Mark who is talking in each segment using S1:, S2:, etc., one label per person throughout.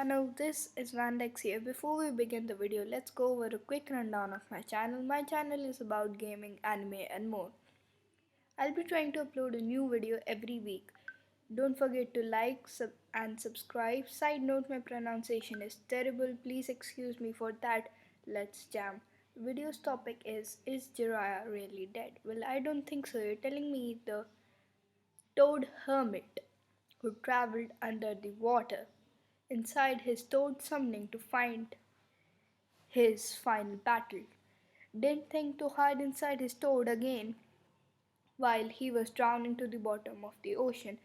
S1: channel. This is Vandex here. Before we begin the video, let's go over a quick rundown of my channel. My channel is about gaming, anime, and more. I'll be trying to upload a new video every week. Don't forget to like and subscribe. Side note, my pronunciation is terrible. Please excuse me for that. Let's jam. The video's topic is Jiraiya really dead? Well, I don't think so. You're telling me the toad hermit who traveled under the water inside his toad summoning to find his final battle. Didn't think to hide inside his toad again while he was drowning to the bottom of the ocean,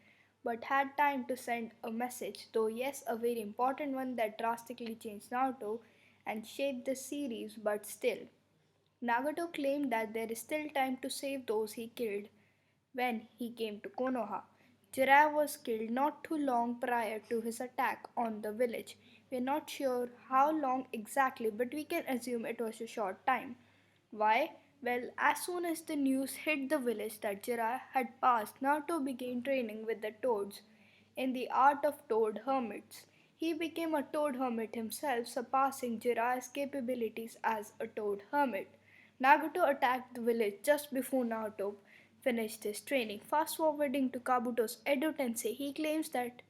S1: but had time to send a message, though yes, a very important one that drastically changed Naruto and shaped the series, but still. Nagato claimed that there is still time to save those he killed when he came to Konoha. Jiraiya was killed not too long prior to his attack on the village. We are not sure how long exactly, but we can assume it was a short time. Why? Well, as soon as the news hit the village that Jiraiya had passed, Naruto began training with the toads in the art of toad hermits. He became a toad hermit himself, surpassing Jiraiya's capabilities as a toad hermit. Nagato attacked the village just before Naruto finished his training. Fast forwarding to Kabuto's Edo Tensei, he claims that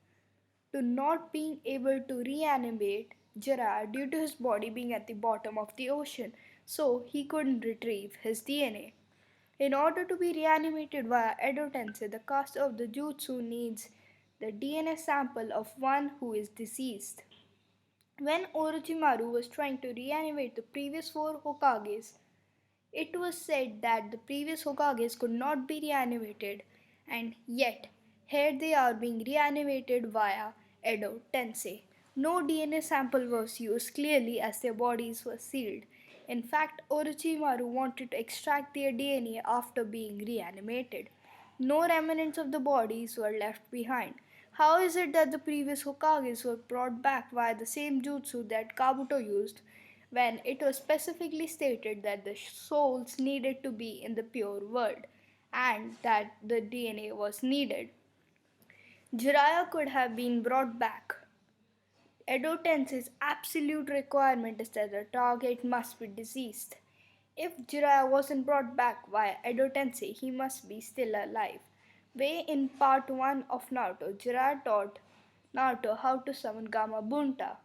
S1: to not being able to reanimate Jiraiya due to his body being at the bottom of the ocean, so he couldn't retrieve his DNA. In order to be reanimated via Edo Tensei, the caster of the jutsu needs the DNA sample of one who is deceased. When Orochimaru was trying to reanimate the previous four Hokages, it was said that the previous Hokages could not be reanimated, and yet here they are being reanimated via Edo Tensei. No DNA sample was used clearly as their bodies were sealed. In fact, Orochimaru wanted to extract their DNA after being reanimated. No remnants of the bodies were left behind. How is it that the previous Hokages were brought back via the same jutsu that Kabuto used when it was specifically stated that the souls needed to be in the pure world and that the DNA was needed? Jiraiya could have been brought back. Edo Tensei's absolute requirement is that the target must be deceased. If Jiraiya wasn't brought back via Edo Tensei, he must be still alive. Way in part 1 of Naruto, Jiraiya taught Naruto how to summon Gamma Bunta.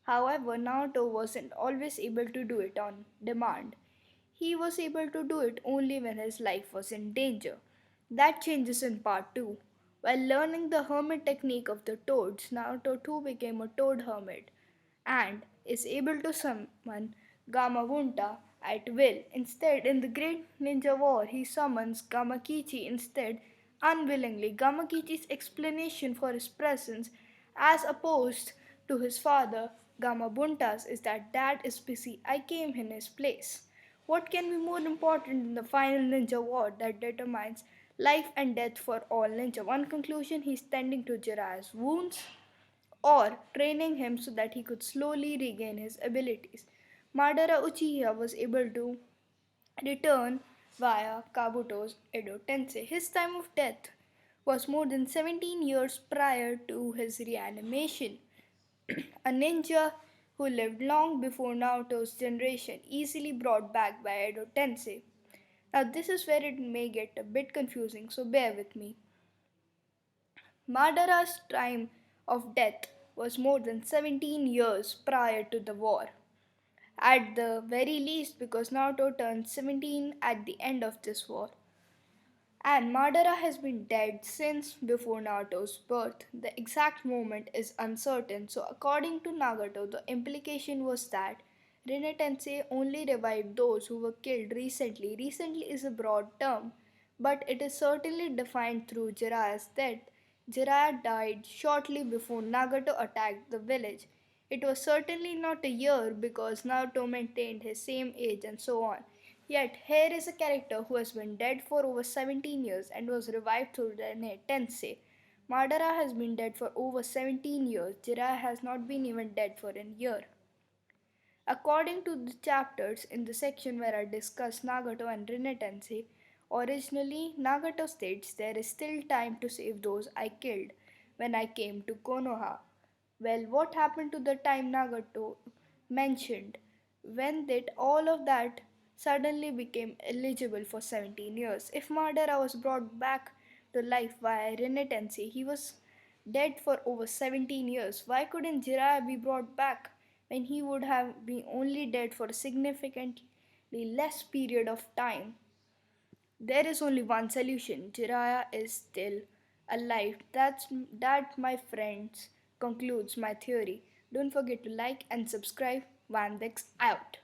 S1: However, Naruto wasn't always able to do it on demand. He was able to do it only when his life was in danger. That changes in part 2. While learning the hermit technique of the toads, Naruto too became a toad hermit and is able to summon Gamabunta at will. Instead, in the Great Ninja War, he summons Gamakichi instead, unwillingly. Gamakichi's explanation for his presence, as opposed to his father Gamabunta's, is that Dad is busy. I came in his place. What can be more important in the final ninja war that determines life and death for all ninja? One conclusion: he's tending to Jiraiya's wounds or training him so that he could slowly regain his abilities. Madara Uchiha was able to return via Kabuto's Edo Tensei. His time of death was more than 17 years prior to his reanimation. A ninja who lived long before Naruto's generation, easily brought back by Edo Tensei. Now, this is where it may get a bit confusing, so bear with me. Madara's time of death was more than 17 years prior to the war. At the very least, because Naruto turned 17 at the end of this war. And Madara has been dead since before Naruto's birth. The exact moment is uncertain, so according to Nagato, the implication was that Rin Tensei only revived those who were killed recently. Recently is a broad term, but it is certainly defined through Jiraiya's death. Jiraiya died shortly before Nagato attacked the village. It was certainly not a year because Naruto maintained his same age and so on. Yet, here is a character who has been dead for over 17 years and was revived through the Tensei. Madara has been dead for over 17 years. Jiraiya has not been even dead for a year. According to the chapters in the section where I discuss Nagato and Rin Tensei, originally Nagato states there is still time to save those I killed when I came to Konoha. Well, what happened to the time Nagato mentioned? When did all of that suddenly became eligible for 17 years? If Madara was brought back to life via Renitensi, he was dead for over 17 years. Why couldn't Jiraiya be brought back when he would have been only dead for a significantly less period of time? There is only one solution. Jiraiya is still alive. That, my friends, concludes my theory. Don't forget to like and subscribe. Vandex out.